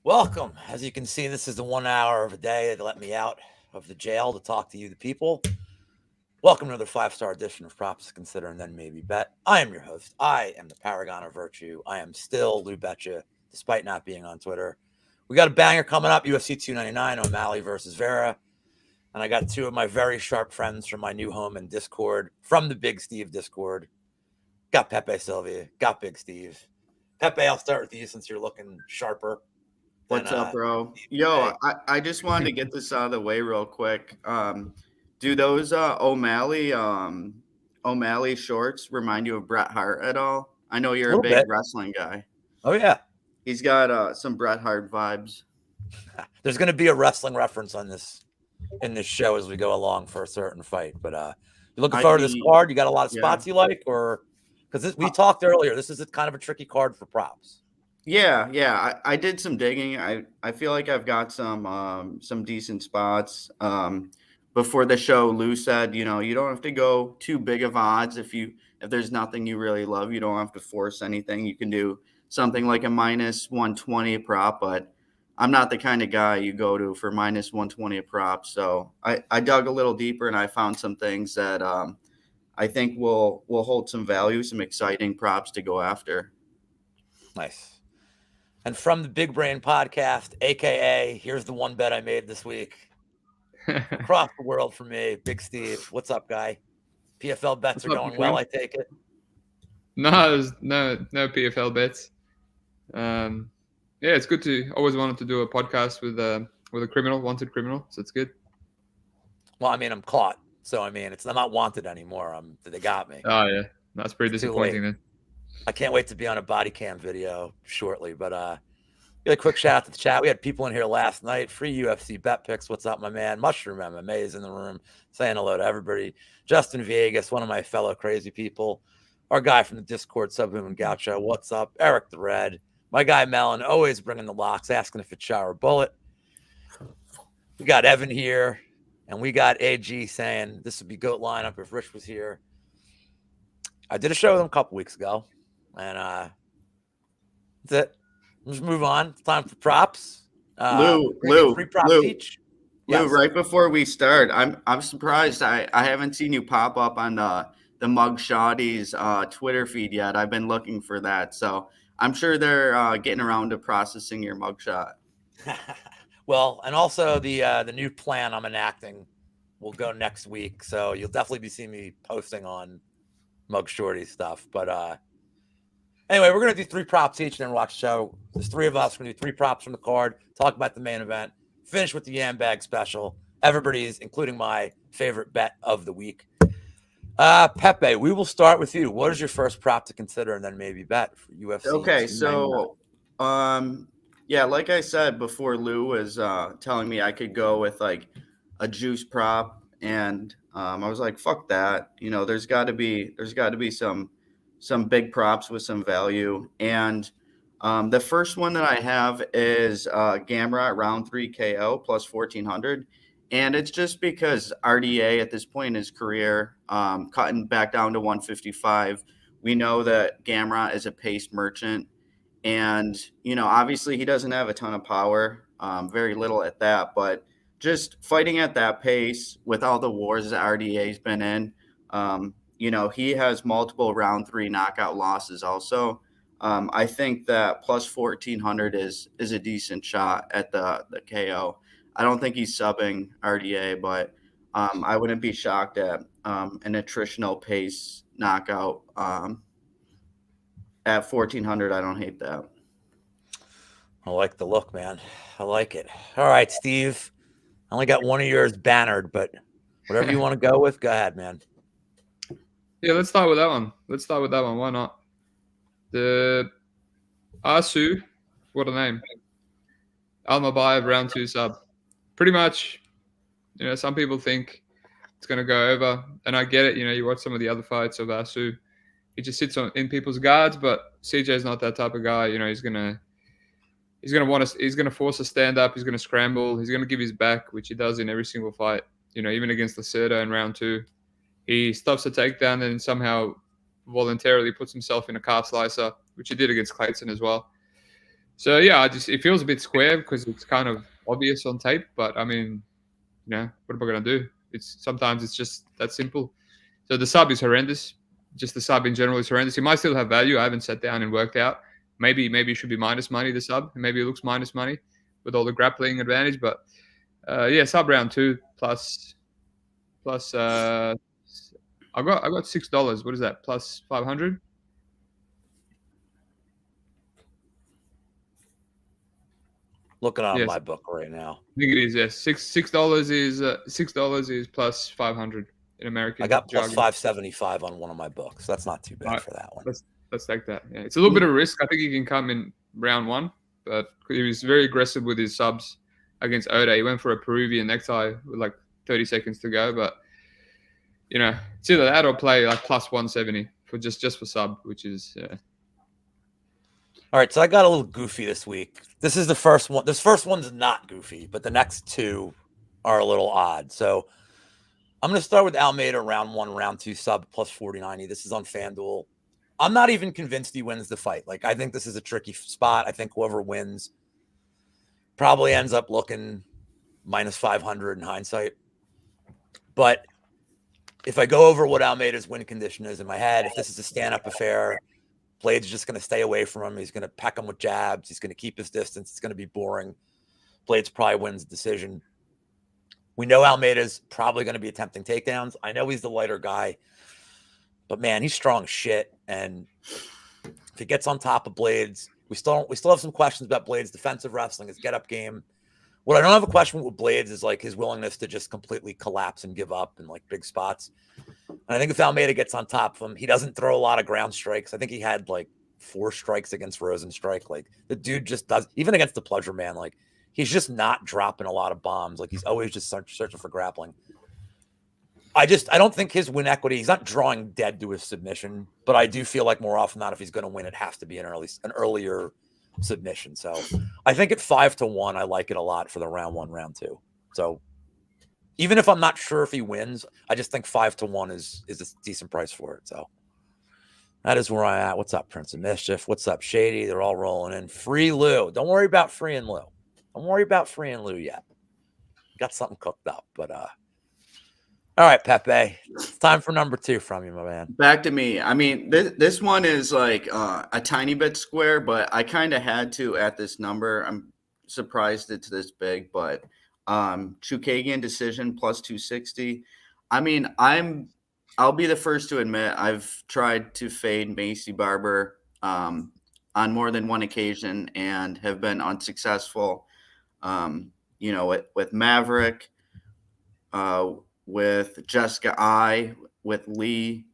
Welcome. As you can see, this is the 1 hour of a day they let me out of the jail to talk to you, the people. Welcome to another 5-star edition of Props to Consider and Then Maybe Bet. I am your host. I am the paragon of virtue. I am still Lou Betcha, despite not being on Twitter. We got a banger coming up, UFC 299, O'Malley versus Vera. And I got two of my very sharp friends from my new home in Discord, from the Big Steve Discord. Got Pepe, Silvia. Got Big Steve. Pepe, I'll start with you since you're looking sharper. What's up, bro? Yo, I just wanted to get this out of the way real quick. Do those O'Malley shorts remind you of Bret Hart at all? I know you're a big wrestling guy. Oh, yeah. He's got some Bret Hart vibes. There's going to be a wrestling reference on this in this show as we go along for a certain fight. But you looking forward to this card? You got a lot of spots you like, or because we talked earlier, this is kind of a tricky card for props. Yeah. I did some digging. I feel like I've got some decent spots. Before the show, Lou said, you don't have to go too big of odds if there's nothing you really love. You don't have to force anything. You can do something like a minus 120 prop, but I'm not the kind of guy you go to for minus 120 a prop. So I dug a little deeper and I found some things that I think will hold some value, some exciting props to go after. Nice. And from the Big Brain Podcast, a.k.a. here's the one bet I made this week. Across the world for me, Big Steve. What's up, guy? PFL bets are going well, I take it? No, there's no PFL bets. Yeah, it's good to always wanted to do a podcast with a wanted criminal, so it's good. Well, I mean, I'm caught. So, I mean, I'm not wanted anymore. They got me. Oh, yeah. That's pretty disappointing then. I can't wait to be on a body cam video shortly. But really quick shout out to the chat. We had people in here last night. Free UFC bet picks. What's up, my man? Mushroom MMA is in the room saying hello to everybody. Justin Vegas, one of my fellow crazy people. Our guy from the Discord, Subhuman Gaucho. What's up? Eric the Red. My guy Melon, always bringing the locks, asking if it's shower bullet. We got Evan here. And we got AG saying this would be GOAT lineup if Rich was here. I did a show with him a couple weeks ago. And that's it. Let's move on. It's time for props. Lou, free props each. Lou, yes. Right before we start, I'm surprised I haven't seen you pop up on the Mug Shotties Twitter feed yet. I've been looking for that, so I'm sure they're getting around to processing your mugshot. Well, and also the new plan I'm enacting will go next week, so you'll definitely be seeing me posting on Mug Shorty stuff. But anyway, we're going to do 3 props each and then watch the show. There's 3 of us. We're going to do 3 props from the card, talk about the main event, finish with the Yam Bag special. Everybody's, including my favorite bet of the week. Pepe, we will start with you. What is your first prop to consider and then maybe bet for UFC? Okay, so yeah, like I said before, Lou was telling me I could go with like a juice prop, and I was like, fuck that. There's got to be some big props with some value. And the first one that I have is Gamrot round 3 KO plus 1400. And it's just because RDA at this point in his career, cutting back down to 155. We know that Gamrot is a pace merchant. And, obviously he doesn't have a ton of power, very little at that. But just fighting at that pace with all the wars that RDA's been in, he has multiple round 3 knockout losses also. I think that plus 1400 is a decent shot at the KO. I don't think he's subbing RDA, but I wouldn't be shocked at an attritional pace knockout at 1400. I don't hate that. I like the look, man. I like it. All right, Steve. I only got one of yours bannered, but whatever you want to go with, go ahead, man. Yeah, let's start with that one. Why not? The Asu, what a name. Almabayev round 2 sub. Pretty much, some people think it's going to go over, and I get it. You watch some of the other fights of Asu. He just sits in people's guards, but CJ's not that type of guy. He's going to force a stand up. He's going to scramble. He's going to give his back, which he does in every single fight. Even against Lacerda in round 2, he stuffs a takedown and somehow voluntarily puts himself in a calf slicer, which he did against Clayton as well. So yeah, it feels a bit square because it's kind of obvious on tape. But I mean, what am I gonna do? Sometimes it's just that simple. So the sub is horrendous. Just the sub in general is horrendous. It might still have value. I haven't sat down and worked out. Maybe it should be minus money, the sub. Maybe it looks minus money with all the grappling advantage. But yeah, sub round 2 plus I got $6. What is that? Plus 500. Looking on Yes. my book right now. I think it is. Yes, $6 is $6 is plus 500 in American. I got plus jargon. 575 on one of my books. That's not too bad Right. for that one. Let's take that. Yeah, it's a little bit of risk. I think he can come in round 1, but he was very aggressive with his subs against Oda. He went for a Peruvian necktie with like 30 seconds to go, but it's either that or play like plus 170 for just for sub, which is All right, so I got a little goofy this week. This is the first one. This first one's not goofy, but the next 2 are a little odd. So I'm going to start with Almeida round 1, round 2 sub plus 4090. This is on FanDuel. I'm not even convinced he wins the fight. Like, I think this is a tricky spot. I think whoever wins probably ends up looking minus 500 in hindsight. But if I go over what Almeida's win condition is in my head, if this is a stand-up affair, Blade's just going to stay away from him. He's going to peck him with jabs. He's going to keep his distance. It's going to be boring. Blades probably wins the decision. We know Almeida's probably going to be attempting takedowns. I know he's the lighter guy, but man, he's strong as shit. And if he gets on top of Blades, we still have some questions about Blades' defensive wrestling, his get-up game. What I don't have a question with Blades is like his willingness to just completely collapse and give up in like big spots. And I think if Almeida gets on top of him, he doesn't throw a lot of ground strikes. I think he had like 4 strikes against Rosenstrike. Like the dude just does, even against the Pleasure Man, like he's just not dropping a lot of bombs. Like he's always just searching for grappling. I don't think his win equity, he's not drawing dead to his submission, but I do feel like more often than not, if he's going to win, it has to be an earlier submission. So I think at 5-1, I like it a lot for the round 1, round 2. So even if I'm not sure if he wins, I just think 5-1 is a decent price for it. So that is where I'm at. What's up, Prince of Mischief? What's up, Shady? They're all rolling in. Free Lou. Don't worry about Free and Lou. Don't worry about Free and Lou yet. Got something cooked up, but all right, Pepe. It's time for number 2 from you, my man. Back to me. I mean, this one is like a tiny bit square, but I kind of had to at this number. I'm surprised it's this big, but Chukagian decision plus 260. I mean, I'll be the first to admit I've tried to fade Macy Barber on more than one occasion and have been unsuccessful. With Maverick, with Jessica I, with Lee,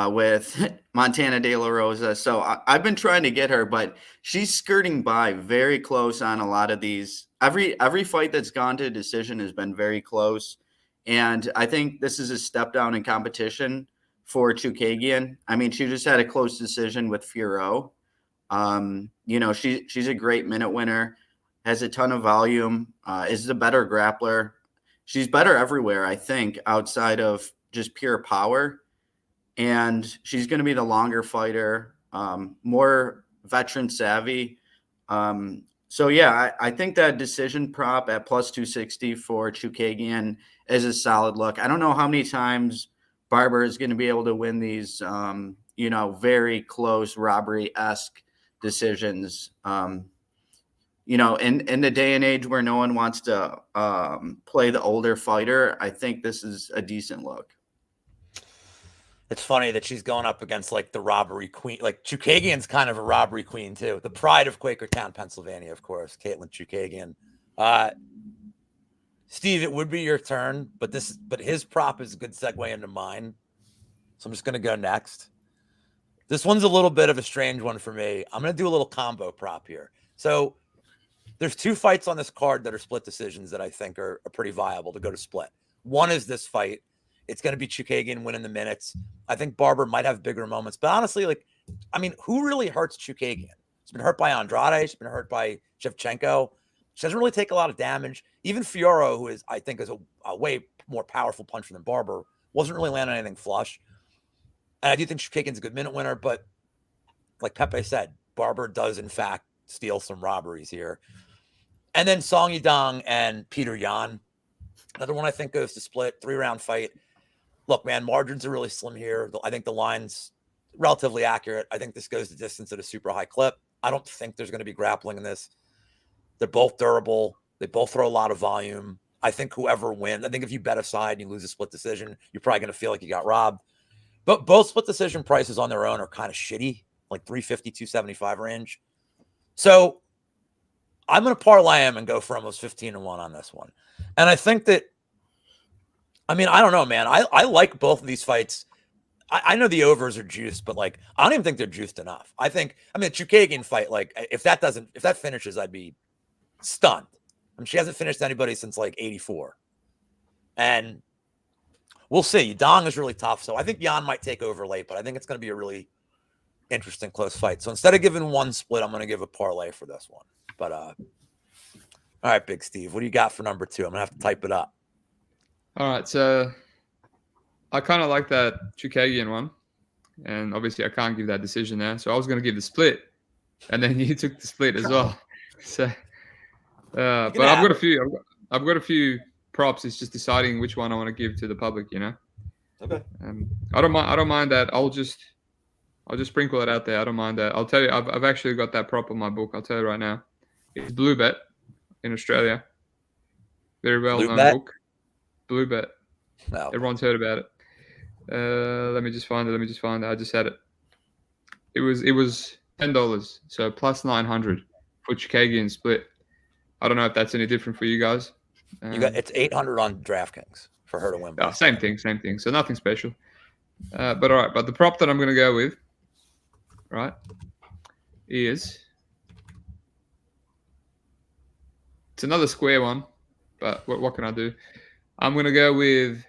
with Montana De La Rosa. So I've been trying to get her, but she's skirting by very close on a lot of these. Every fight that's gone to a decision has been very close. And I think this is a step down in competition for Chukagian. I mean, she just had a close decision with Furo. She's a great minute winner, has a ton of volume, is a better grappler. She's better everywhere, I think, outside of just pure power. And she's going to be the longer fighter, more veteran savvy. So, yeah, I think that decision prop at plus 260 for Chukagian is a solid look. I don't know how many times Barber is going to be able to win these, very close robbery-esque decisions. In the day and age where no one wants to play the older fighter, I think this is a decent look. It's funny that she's going up against like the robbery queen. Like Chukagian's kind of a robbery queen too. The pride of Quakertown, Pennsylvania, of course, Caitlin Chukagian. Steve, it would be your turn, but his prop is a good segue into mine. So I'm just going to go next. This one's a little bit of a strange one for me. I'm going to do a little combo prop here. So there's 2 fights on this card that are split decisions that I think are pretty viable to go to split. One is this fight. It's going to be Chukagian winning the minutes. I think Barber might have bigger moments. But honestly, who really hurts Chukagian? She's been hurt by Andrade. She's been hurt by Shevchenko. She doesn't really take a lot of damage. Even Fioro, who I think is a way more powerful puncher than Barber, wasn't really landing anything flush. And I do think Chukagian's a good minute winner. But like Pepe said, Barber does, in fact, steal some robberies here. And then Song Yadong and Peter Yan. Another one I think goes to split, 3-round fight. Look, man, margins are really slim here. I think the line's relatively accurate. I think this goes the distance at a super high clip. I don't think there's going to be grappling in this. They're both durable. They both throw a lot of volume. I think whoever wins, I think if you bet a side and you lose a split decision, you're probably going to feel like you got robbed. But both split decision prices on their own are kind of shitty, like 350, 275 range. So I'm going to parlay him and go for almost 15-1 on this one. And I think that, I mean, I don't know, man. I like both of these fights. I know the overs are juiced, but like, I don't even think they're juiced enough. I mean, the Chukagian fight, like, if that finishes, I'd be stunned. I mean, she hasn't finished anybody since like 84. And we'll see. Dong is really tough. So I think Yan might take over late, but I think it's going to be a really interesting close fight. So instead of giving one split, I'm going to give a parlay for this one. But, all right, Big Steve, what do you got for number 2? I'm going to have to type it up. All right. So I kind of like that Chukagian one. And obviously I can't give that decision there. So I was going to give the split. And then you took the split as well. So, but I've got a few props. It's just deciding which one I want to give to the public, you know? Okay. I don't mind that. I'll just sprinkle it out there. I don't mind that. I'll tell you, I've actually got that prop on my book. I'll tell you right now. It's Blue Bet in Australia. Very well known book. Blue Bet. No. Everyone's heard about it. Let me just find it. I just had it. It was $10, so plus 900 for Chukagian split. I don't know if that's any different for you guys. It's 800 on DraftKings for her to win. Same thing. So nothing special. But all right. But the prop that I'm going to go with, right, is it's another square one. But what can I do? I'm going to go with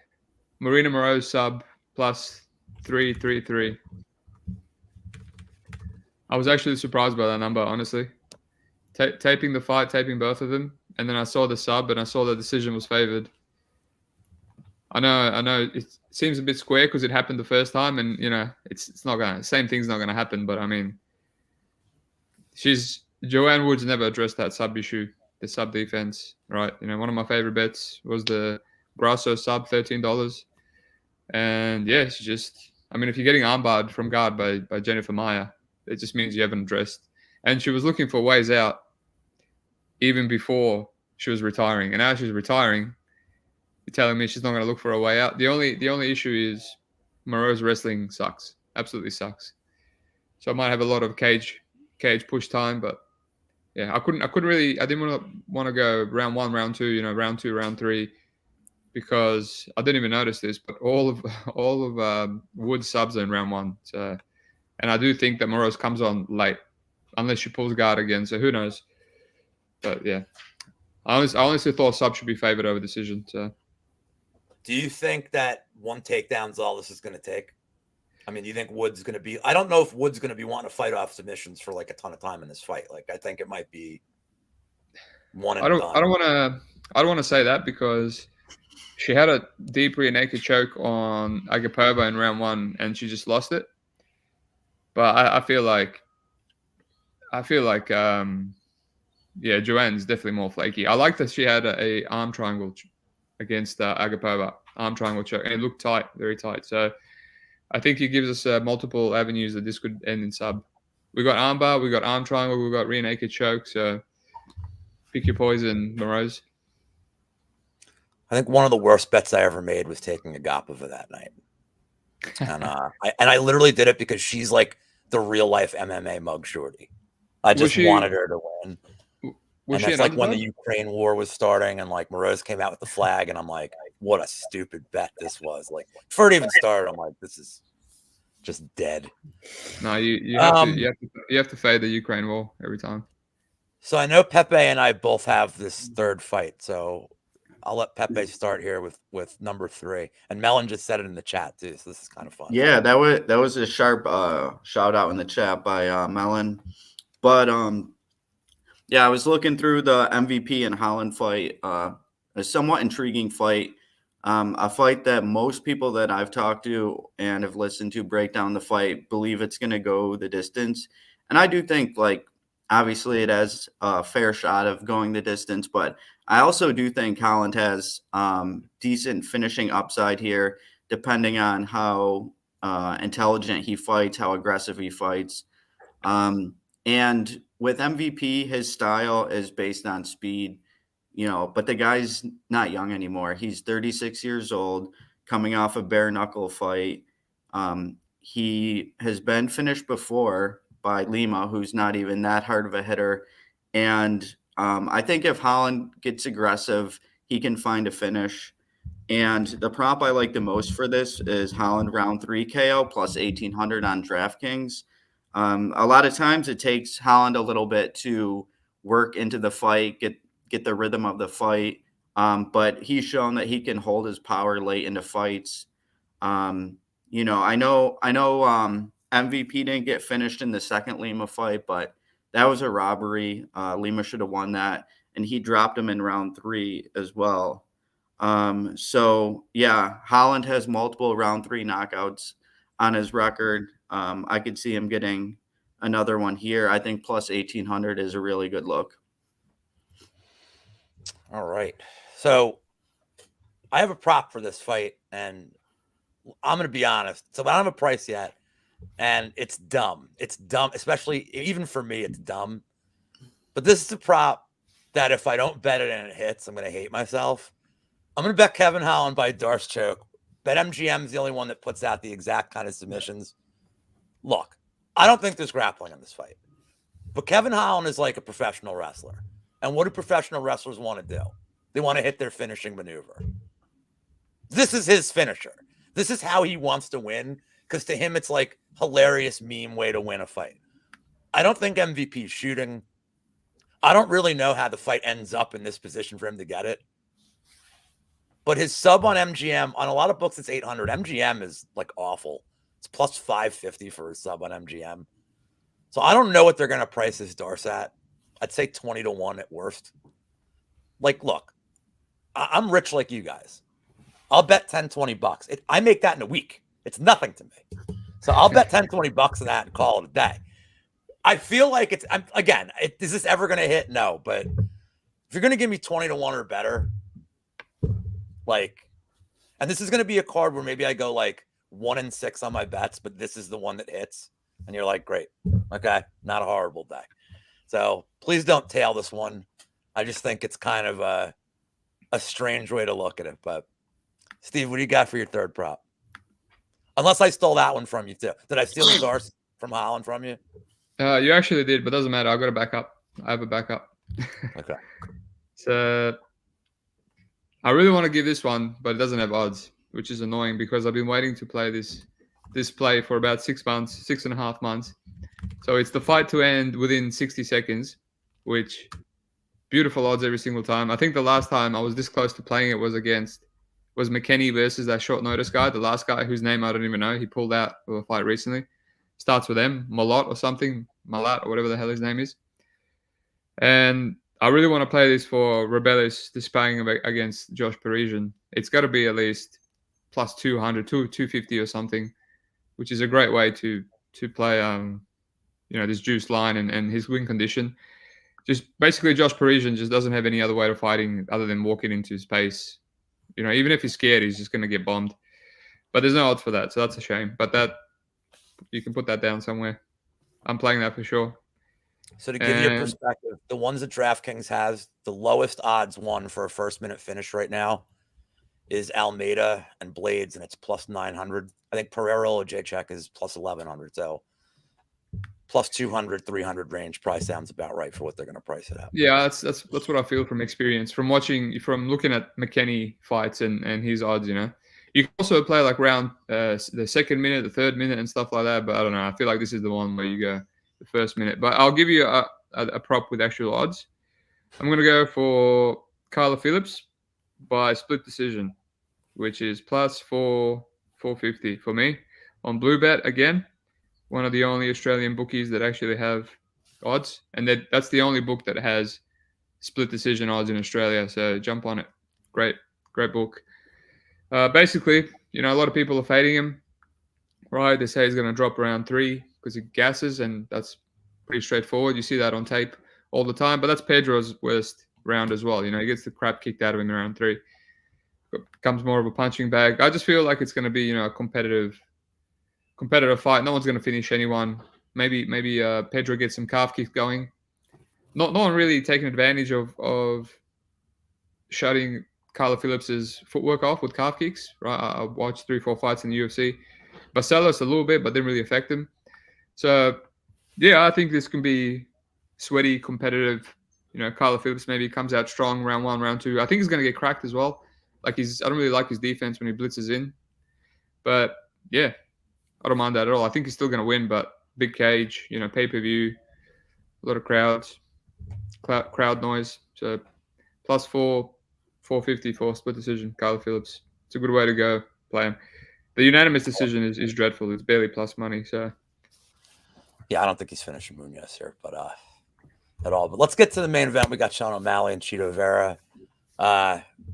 Marina Moreau sub plus 333. I was actually surprised by that number, honestly. Taping both of them, and then I saw the sub, and I saw the decision was favored. I know it seems a bit square because it happened the first time, and you know it's not gonna same thing's not gonna happen. But I mean, Joanne Woods never addressed that sub issue, the sub defense, right? You know, one of my favorite bets was the Grasso sub, $13, and yeah, she just. I mean, if you're getting armbarred from guard by Jennifer Meyer, it just means you haven't addressed. And she was looking for ways out even before she was retiring. And now she's retiring, you're telling me she's not going to look for a way out. The only issue is Moreau's wrestling sucks. Absolutely sucks. So I might have a lot of cage push time, but yeah, I didn't want to go round 1, round 2, you know, round 2, round 3, because I didn't even notice this, but all of Wood's subs are in round 1. So, and I do think that Moreau's comes on late, unless she pulls guard again. So who knows? But yeah, I honestly thought sub should be favored over decision. So, do you think that one takedown's all this is going to take? I mean, do you think Wood's going to be? I don't know if Wood's going to be wanting to fight off submissions for like a ton of time in this fight. Like, I think it might be one and done. I don't want to say that because she had a deep rear naked choke on Agapova in round 1, and she just lost it. But I feel like, Joanne's definitely more flaky. I like that she had a arm triangle against Agapova, arm triangle choke, and it looked tight, very tight. So I think it gives us multiple avenues that this could end in sub. We got armbar, we got arm triangle, we got rear naked choke. So pick your poison, Moreau's. I think one of the worst bets I ever made was taking Agapova that night. And I literally did it because she's like the real life MMA mug shorty. I just wanted her to win. And that's like when the Ukraine war was starting, and like Moreau's came out with the flag, and I'm like, what a stupid bet this was. Like before it even started, I'm like, this is just dead. No, you have to fade the Ukraine war every time. So I know Pepe and I both have this third fight, so I'll let Pepe start here with number 3. And Melon just said it in the chat too, so this is kind of fun. Yeah, that was a sharp shout out in the chat by Melon. But yeah, I was looking through the MVP and Holland fight. A somewhat intriguing fight. A fight that most people that I've talked to and have listened to break down the fight believe it's going to go the distance. And I do think, like, obviously it has a fair shot of going the distance, but I also do think Holland has decent finishing upside here, depending on how intelligent he fights, how aggressive he fights. And with MVP, his style is based on speed, but the guy's not young anymore. He's 36 years old, coming off a bare knuckle fight. He has been finished before by Lima, who's not even that hard of a hitter. And I think if Holland gets aggressive, he can find a finish. And the prop I like the most for this is Holland round 3 KO plus 1,800 on DraftKings. A lot of times it takes Holland a little bit to work into the fight, get the rhythm of the fight. But he's shown that he can hold his power late into fights. I know MVP didn't get finished in the second Lima fight, but that was a robbery. Lima should have won that, and he dropped him in round 3 as well. So yeah, Holland has multiple round 3 knockouts on his record. I could see him getting another one here. I think plus 1,800 is a really good look. All right. So I have a prop for this fight, and I'm going to be honest. So I don't have a price yet, and it's dumb. It's dumb, especially even for me, it's dumb. But this is a prop that if I don't bet it and it hits, I'm going to hate myself. I'm going to bet Kevin Holland by Darce choke. Bet MGM is the only one that puts out the exact kind of submissions. Look, I don't think there's grappling in this fight. But Kevin Holland is like a professional wrestler. And what do professional wrestlers want to do? They want to hit their finishing maneuver. This is his finisher. This is how he wants to win, because to him, it's like hilarious meme way to win a fight. I don't think MVP is shooting. I don't really know how the fight ends up in this position for him to get it. But his sub on MGM, on a lot of books, it's 800. MGM is like awful. It's plus 550 for his sub on MGM. So I don't know what they're going to price his Darce at. I'd say 20 to 1 at worst. Like, look, I'm rich like you guys. I'll bet 10, 20 bucks. I make that in a week. It's nothing to me. So I'll bet 10, 20 bucks on that and call it a day. I feel like is this ever going to hit? No, but if you're going to give me 20 to 1 or better, and this is going to be a card where maybe I go like 1-6 on my bets, but this is the one that hits. And you're like, great. Okay. Not a horrible day. So please don't tail this one. I just think it's kind of a strange way to look at it. But Steve, what do you got for your third prop? Unless I stole that one from you too. Did I steal the Darce from Holland from you? You actually did, but doesn't matter. I've got a backup. I have a backup. Okay. So I really want to give this one, but it doesn't have odds, which is annoying because I've been waiting to play this play for about 6 months, 6.5 months. So it's the fight to end within 60 seconds, which beautiful odds every single time. I think the last time I was this close to playing it was McKenny versus that short notice guy, the last guy whose name I don't even know. He pulled out of a fight recently. Starts with M, Malot or something, Malat or whatever the hell his name is. And I really want to play this for Rebellis displaying against Josh Parisian. It's got to be at least plus 200, 250 or something, which is a great way to play this juice line and his win condition. Just basically Josh Parisian just doesn't have any other way of fighting other than walking into space. Even if he's scared, he's just going to get bombed. But there's no odds for that, so that's a shame. But that you can put that down somewhere. I'm playing that for sure. So to give you a perspective, the ones that DraftKings has, the lowest odds one for a first-minute finish right now is Almeida and Blades, and it's plus 900. I think Pereira Jacek is plus 1,100. So plus 200, 300 range probably sounds about right for what they're going to price it at. Yeah, that's what I feel from experience, from looking at McKenny fights and his odds. You can also play like round the second minute, the third minute, and stuff like that. But I don't know. I feel like this is the one where you go the first minute. But I'll give you a prop with actual odds. I'm going to go for Kyler Phillips by split decision, which is plus 450 for me on Bluebet again. One of the only Australian bookies that actually have odds, and that's the only book that has split decision odds in Australia. So jump on it. Great book. Basically, a lot of people are fading him, right? They say he's going to drop around 3 because he gasses, and that's pretty straightforward. You see that on tape all the time. But that's Pedro's worst round as well. You know, he gets the crap kicked out of him in round 3. Becomes more of a punching bag. I just feel like it's going to be, you know, a competitive fight. No one's going to finish anyone. Maybe Pedro gets some calf kicks going. No one really taking advantage of shutting Carla Phillips's footwork off with calf kicks. Right, I watched 3-4 fights in the UFC. Barcelos a little bit, but didn't really affect him. So yeah, I think this can be sweaty, competitive. You know, Carla Phillips maybe comes out strong round 1, round 2. I think he's going to get cracked as well. Like I don't really like his defense when he blitzes in. But yeah, I don't mind that at all. I think he's still going to win, but big cage, you know, pay-per-view, a lot of crowd noise. So +4, 450 for split decision, Carla Phillips. It's a good way to go play him. The unanimous decision is dreadful. It's barely plus money. So yeah, I don't think he's finishing Munoz here, but at all. But let's get to the main event. We got Sean O'Malley and Chito Vera.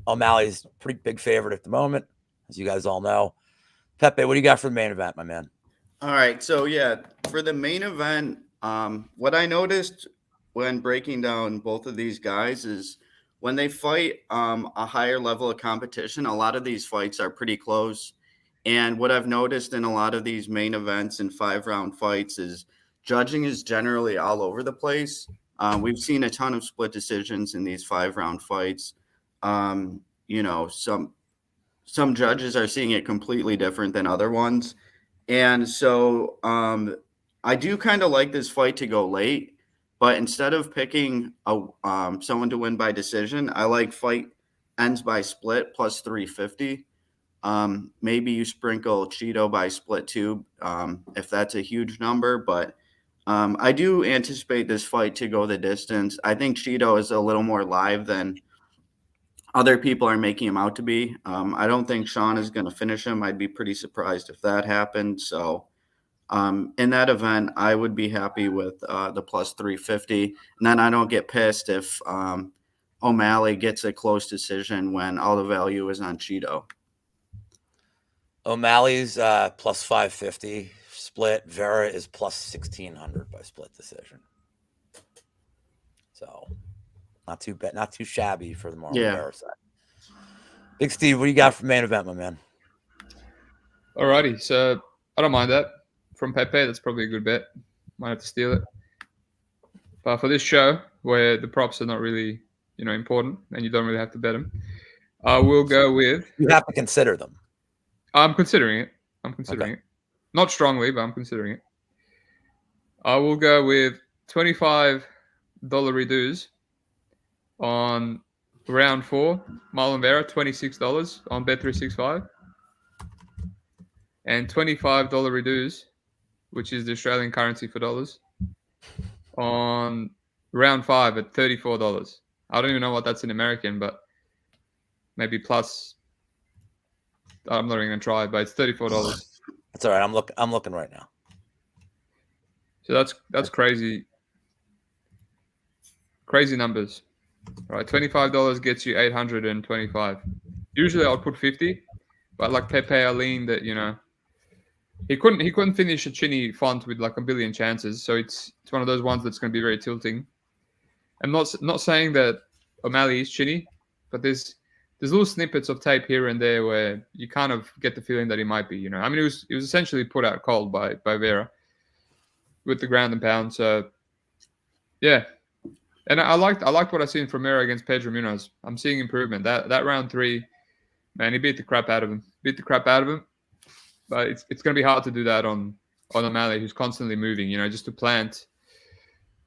O'Malley's pretty big favorite at the moment, as you guys all know. Pepe, what do you got for the main event, my man? All right, so yeah, for the main event, what I noticed when breaking down both of these guys is when they fight a higher level of competition, a lot of these fights are pretty close. And what I've noticed in a lot of these main events and 5-round fights is judging is generally all over the place. We've seen a ton of split decisions in these 5-round fights. You know, some judges are seeing it completely different than other ones. And so I do kind of like this fight to go late, but instead of picking someone to win by decision, I like fight ends by split plus 350. Maybe you sprinkle Chito by split too, if that's a huge number, but I do anticipate this fight to go the distance. I think Chito is a little more live than other people are making him out to be. I don't think Sean is going to finish him. I'd be pretty surprised if that happened. So in that event, I would be happy with the plus 350. And then I don't get pissed if O'Malley gets a close decision when all the value is on Chito. O'Malley's plus 550 split. Vera is plus 1,600 by split decision. So not too bad, not too shabby for the Marlon Vera side. Big Steve, what do you got for main event, my man? Alrighty, so I don't mind that from Pepe. That's probably a good bet. Might have to steal it. But for this show, where the props are not really, you know, important, and you don't really have to bet them, I will go with. You have to consider them. I'm considering it. It. Not strongly, but I'm considering it. I will go with $25 reduce on round 4. Marlon Vera, $26 on Bet365. And $25 reduce, which is the Australian currency for dollars, on round 5 at $34. I don't even know what that's in American, but maybe plus. I'm not even gonna try, but it's $34. That's all right. I'm looking right now. So that's crazy. Crazy numbers. All right, $25 gets you 825. Usually I'll put 50, but like Pepe, I lean that, you know, he couldn't finish a chinny font with like a billion chances. So it's one of those ones that's going to be very tilting. I'm not saying that O'Malley is chinny, but there's little snippets of tape here and there where you kind of get the feeling that he might be. You know, I mean, it was essentially put out cold by Vera with the ground and pound. So yeah, and I liked what I seen from Vera against Pedro Munoz. I'm seeing improvement. That round 3, man, he beat the crap out of him. But it's going to be hard to do that on O'Malley, who's constantly moving. You know, just to plant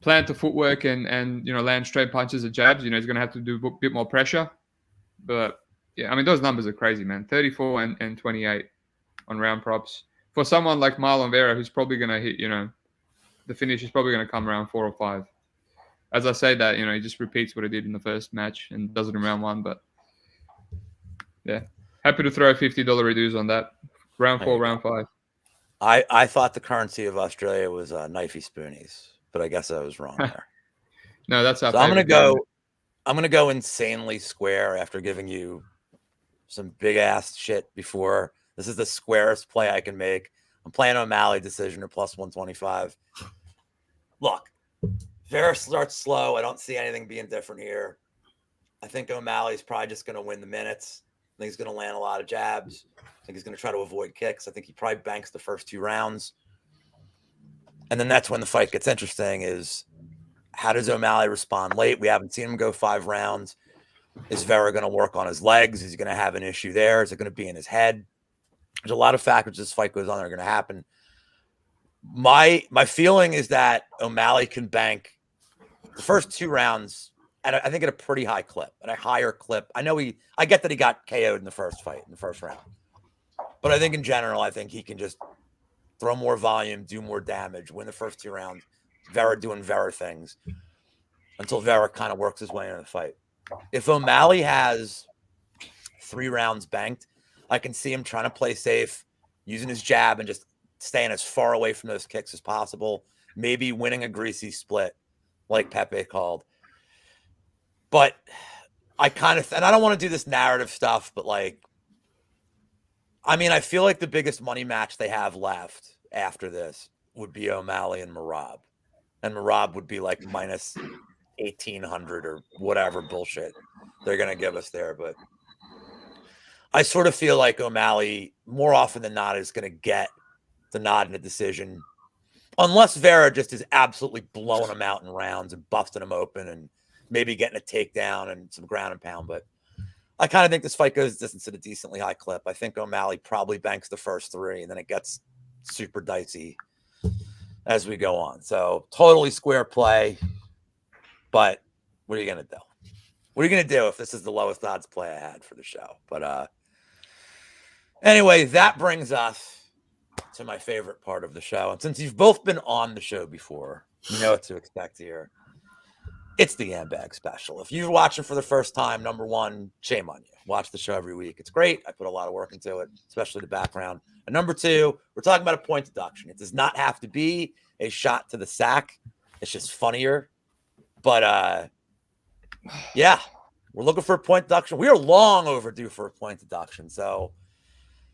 the footwork and you know, land straight punches and jabs. You know, he's going to have to do a bit more pressure. But yeah, I mean, those numbers are crazy, man. 34 and 28 on round props for someone like Marlon Vera, who's probably going to hit. You know, the finish is probably going to come around 4 or 5. As I say that, you know, he just repeats what he did in the first match and does it in round 1. But yeah, happy to throw a $50 reduce on that. Round 4, round 5. I thought the currency of Australia was knifey spoonies, but I guess I was wrong there. No, that's our. So I'm gonna go insanely square after giving you some big ass shit before. This is the squarest play I can make. I'm playing O'Malley decision or plus 125. Look, Vera starts slow. I don't see anything being different here. I think O'Malley's probably just going to win the minutes. I think he's going to land a lot of jabs. I think he's going to try to avoid kicks. I think he probably banks the first 2 rounds. And then that's when the fight gets interesting is how does O'Malley respond late? We haven't seen him go 5 rounds. Is Vera going to work on his legs? Is he going to have an issue there? Is it going to be in his head? There's a lot of factors this fight goes on that are going to happen. My feeling is that O'Malley can bank the first 2 rounds, and I think at a pretty high clip, at a higher clip. I get that he got KO'd in the first fight, in the first round. But I think in general, I think he can just throw more volume, do more damage, win the first 2 rounds. Vera doing Vera things until Vera kind of works his way into the fight. If O'Malley has 3 rounds banked, I can see him trying to play safe, using his jab and just staying as far away from those kicks as possible. Maybe winning a greasy split like Pepe called. But I kind of, and I don't want to do this narrative stuff, but like, I mean, I feel like the biggest money match they have left after this would be O'Malley and Merab. And Merab would be like minus 1,800 or whatever bullshit they're going to give us there. But I sort of feel like O'Malley, more often than not, is going to get the nod in a decision. Unless Vera just is absolutely blowing him out in rounds and busting him open and maybe getting a takedown and some ground and pound. But I kind of think this fight goes distance at a decently high clip. I think O'Malley probably banks the first 3, and then it gets super dicey as we go on. So totally square play. But what are you going to do? What are you going to do if this is the lowest odds play I had for the show? But anyway, that brings us to my favorite part of the show. And since you've both been on the show before, you know what to expect here. It's the Yamag special. If you're watching for the first time, number 1, shame on you. Watch the show every week. It's great. I put a lot of work into it, especially the background. And number 2, we're talking about a point deduction. It does not have to be a shot to the sack. It's just funnier. But yeah, we're looking for a point deduction. We are long overdue for a point deduction. So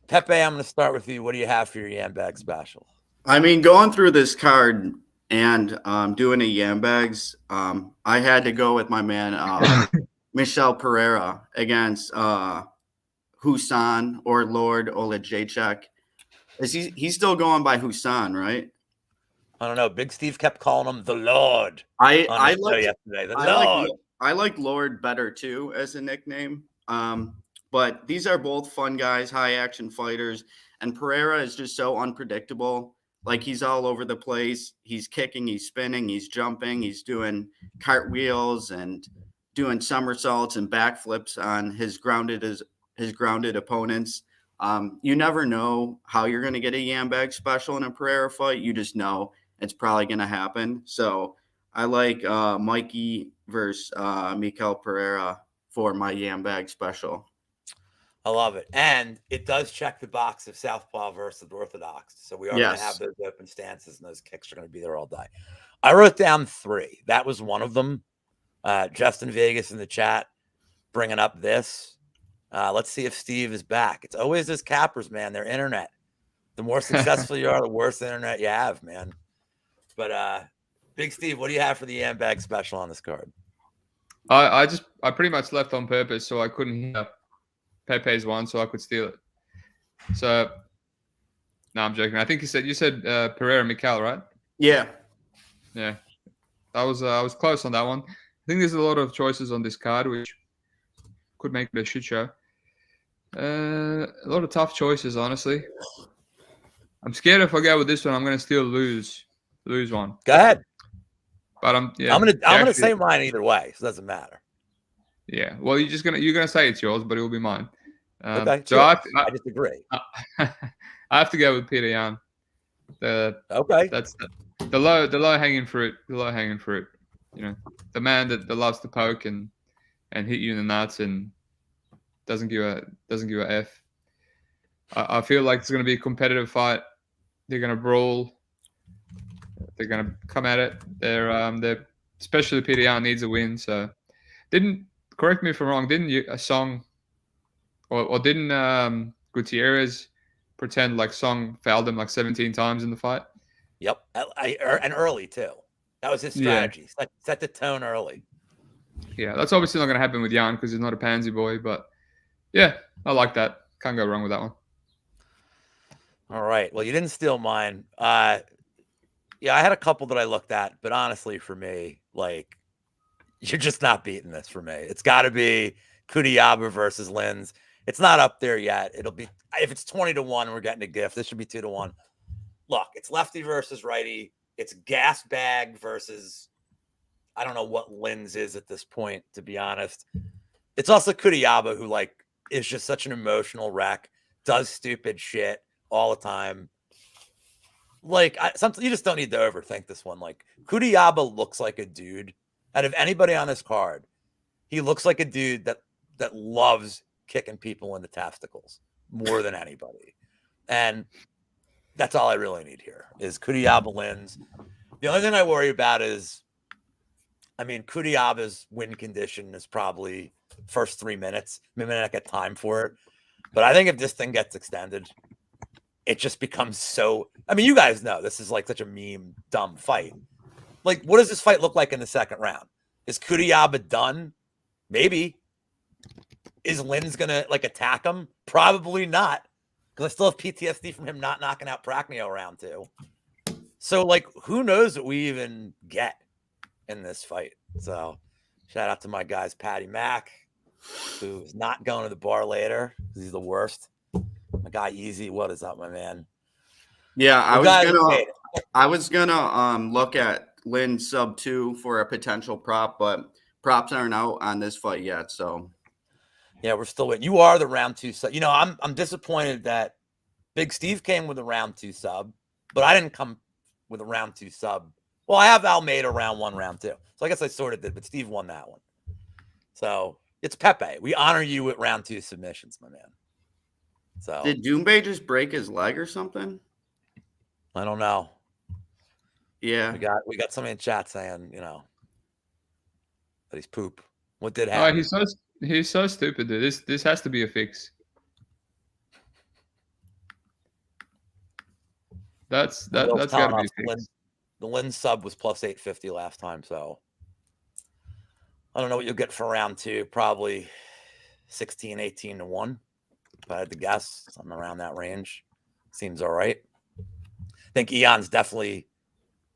Pepe, I'm going to start with you. What do you have for your Yamag special? I mean, going through this card and doing a Yambags, I had to go with my man Michel Pereira against Husan or Lord Olajaychuk. He's still going by Husan, right? I don't know. Big Steve kept calling him the Lord. I like yesterday. The Lord. I like Lord better too as a nickname. But these are both fun guys, high action fighters, and Pereira is just so unpredictable. Like, he's all over the place. He's kicking, he's spinning, he's jumping, he's doing cartwheels and doing somersaults and backflips on his grounded opponents. You never know how you're going to get a Yamag special in a Pereira fight. You just know it's probably going to happen. So I like Mikey versus Mikel Pereira for my Yamag special. I love it. And it does check the box of Southpaw versus Orthodox. So we are going to have those open stances, and those kicks are going to be there all day. I wrote down 3. That was one of them. Justin Vegas in the chat bringing up this. Let's see if Steve is back. It's always those cappers, man. Their internet. The more successful you are, the worse internet you have, man. But Big Steve, what do you have for the Yamag special on this card? I pretty much left on purpose so I couldn't hear Pepe's one, so I could steal it. So, no, I'm joking. I think you said Pereira Mikel, right? Yeah. I was close on that one. I think there's a lot of choices on this card, which could make it a shit show. A lot of tough choices, honestly. I'm scared if I go with this one, I'm going to still lose one. Go ahead. But I'm gonna say mine either way, so it doesn't matter. Yeah. Well, you're gonna say it's yours, but it will be mine. Okay. So I disagree. I have to go with Peter Yan. Okay. That's the low hanging fruit. The low hanging fruit. You know, the man that loves to poke and hit you in the nuts and doesn't give a F. I feel like it's going to be a competitive fight. They're going to brawl. They're going to come at it. They're especially Peter Yan needs a win. So, correct me if I'm wrong. Didn't Song didn't Gutierrez pretend like Song fouled him like 17 times in the fight? Yep, and early too. That was his Yeah. strategy. Set the tone early. Yeah, that's obviously not going to happen with Jan because he's not a pansy boy. But yeah, I like that. Can't go wrong with that one. All right. Well, you didn't steal mine. Yeah, I had a couple that I looked at, but honestly, for me, like, you're just not beating this for me. It's got to be Kudiyaba versus Lins. It's not up there yet. It'll be, if it's 20-1, we're getting a gift. This should be 2-1. Look, it's lefty versus righty. It's gas bag versus, I don't know what Lins is at this point, to be honest. It's also Kudiyaba, who like is just such an emotional wreck, does stupid shit all the time. Like, something you just don't need to overthink this one. Like, Kudiyaba looks like a dude. Out of anybody on this card, he looks like a dude that loves kicking people in the testicles more than anybody. And that's all I really need here is Kudiyaba Lins. The only thing I worry about is, I mean, Kudiyaba's win condition is probably first 3 minutes. Maybe not get time for it. But I think if this thing gets extended, it just becomes so. I mean, you guys know this is like such a meme, dumb fight. Like, what does this fight look like in the second round? Is Kudiyaba done? Maybe. Is Lins gonna like attack him? Probably not, because I still have PTSD from him not knocking out Prachnio round 2. So, like, who knows what we even get in this fight? So, shout out to my guys, Patty Mack, who's not going to the bar later because he's the worst. My guy Easy, what is up, my man? Yeah, Well, I was gonna look at Lynn sub 2 for a potential prop, but props aren't out on this fight yet. So yeah, we're still waiting. You are the round 2 sub. You know, I'm disappointed that Big Steve came with a round 2 sub, but I didn't come with a round 2 sub. Well, I have Almeida round 1, round 2. So I guess I sort of did, but Steve won that one. So it's Pepe. We honor you with round 2 submissions, my man. So did Doumbé just break his leg or something? I don't know. Yeah, we got somebody in chat saying, you know, that he's poop. What did Oh, happen? he's so stupid, dude. This has to be a fix. That's got to be a fix. The Lin sub was plus 850 last time, so I don't know what you'll get for round 2. Probably 16, 18-1. If I had to guess, something around that range. Seems all right. I think Eon's definitely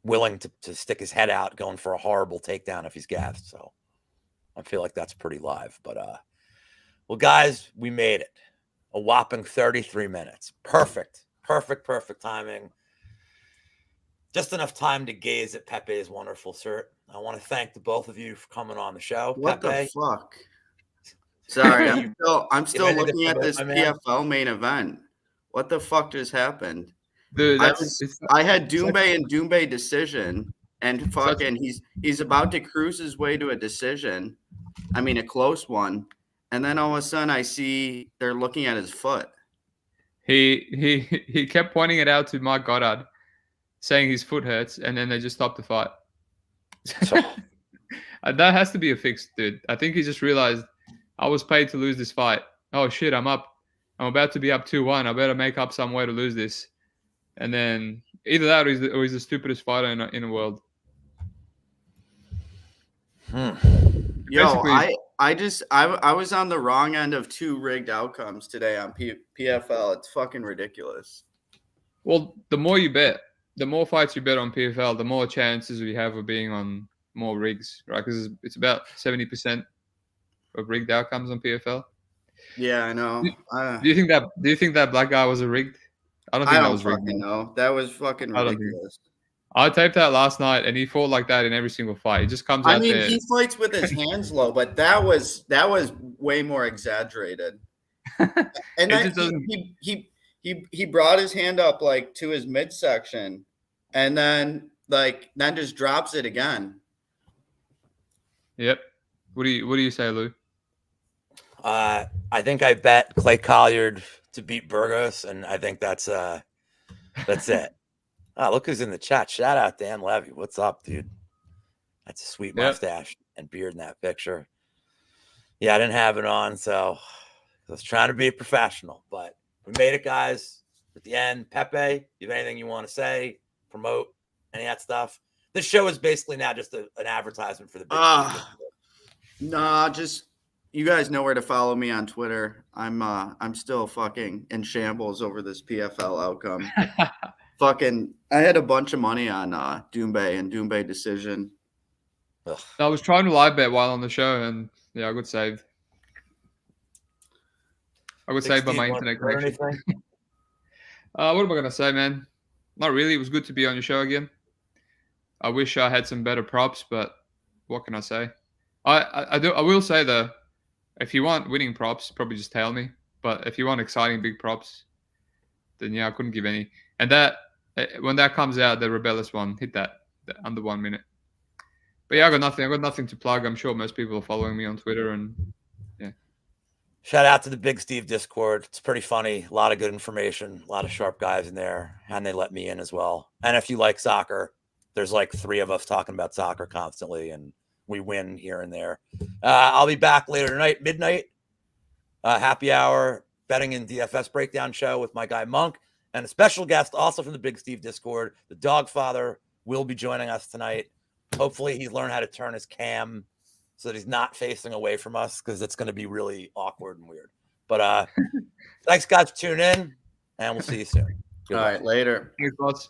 willing to stick his head out going for a horrible takedown if he's gassed. So I feel like that's pretty live. But well, guys, we made it. A whopping 33 minutes. Perfect timing. Just enough time to gaze at Pepe's wonderful shirt. I want to thank the both of you for coming on the show. what Pepe, the fuck? Sorry, I'm still ready to looking at promote, this my man? PFL main event. What the fuck just happened? Dude, I had Doumbé and Doumbé decision, and fucking he's about to cruise his way to a decision. I mean, a close one, and then all of a sudden I see they're looking at his foot. He kept pointing it out to Mark Goddard, saying his foot hurts, and then they just stopped the fight. That has to be a fix, dude. I think he just realized I was paid to lose this fight. Oh shit, I'm up. I'm about to be up 2-1. I better make up some way to lose this. And then either that or he's the stupidest fighter in the world. Yo, I was on the wrong end of 2 rigged outcomes today on PFL. It's fucking ridiculous. Well, the more you bet, the more fights you bet on PFL, the more chances we have of being on more rigs, right? Because it's about 70% of rigged outcomes on PFL. Yeah, I know. Do you think that black guy was a rigged? I don't think that was rigged. No, that was fucking ridiculous. I taped that last night, and he fought like that in every single fight. He just comes out there. He fights with his hands low, but that was way more exaggerated. And he brought his hand up like to his midsection, and then just drops it again. Yep. What do you say, Lou? I think I bet Clay Colliard to beat Burgos, and I think that's it. Oh, look who's in the chat. Shout out Dan Levy. What's up, dude? That's a sweet mustache and beard in that picture. Yeah, I didn't have it on, so I was trying to be a professional, but we made it, guys. At the end, Pepe, you have anything you want to say, promote, any of that stuff? This show is basically now just an advertisement for the big. Nah, just you guys know where to follow me on Twitter. I'm still fucking in shambles over this PFL outcome. Fucking, I had a bunch of money on Doumbé and Doumbé decision. Ugh. I was trying to live bet while on the show, and yeah, I got saved. I got saved by my internet connection. What am I gonna say, man? Not really. It was good to be on your show again. I wish I had some better props, but what can I say? I will say though, if you want winning props, probably just tell me. But if you want exciting big props, then yeah, I couldn't give any. And that when that comes out, the Rebellious one, hit that under 1 minute. But yeah, I got nothing to plug. I'm sure most people are following me on Twitter, and yeah. Shout out to the Big Steve Discord. It's pretty funny. A lot of good information. A lot of sharp guys in there, and they let me in as well. And if you like soccer, there's like 3 of us talking about soccer constantly, and we win here and there. I'll be back later tonight, midnight. Happy hour betting and DFS breakdown show with my guy Monk, and a special guest also from the Big Steve Discord. The Dogfather will be joining us tonight. Hopefully he's learned how to turn his cam so that he's not facing away from us, because it's going to be really awkward and weird. But thanks, guys, for tuning in, and we'll see you soon. All right, later. Thanks, boss.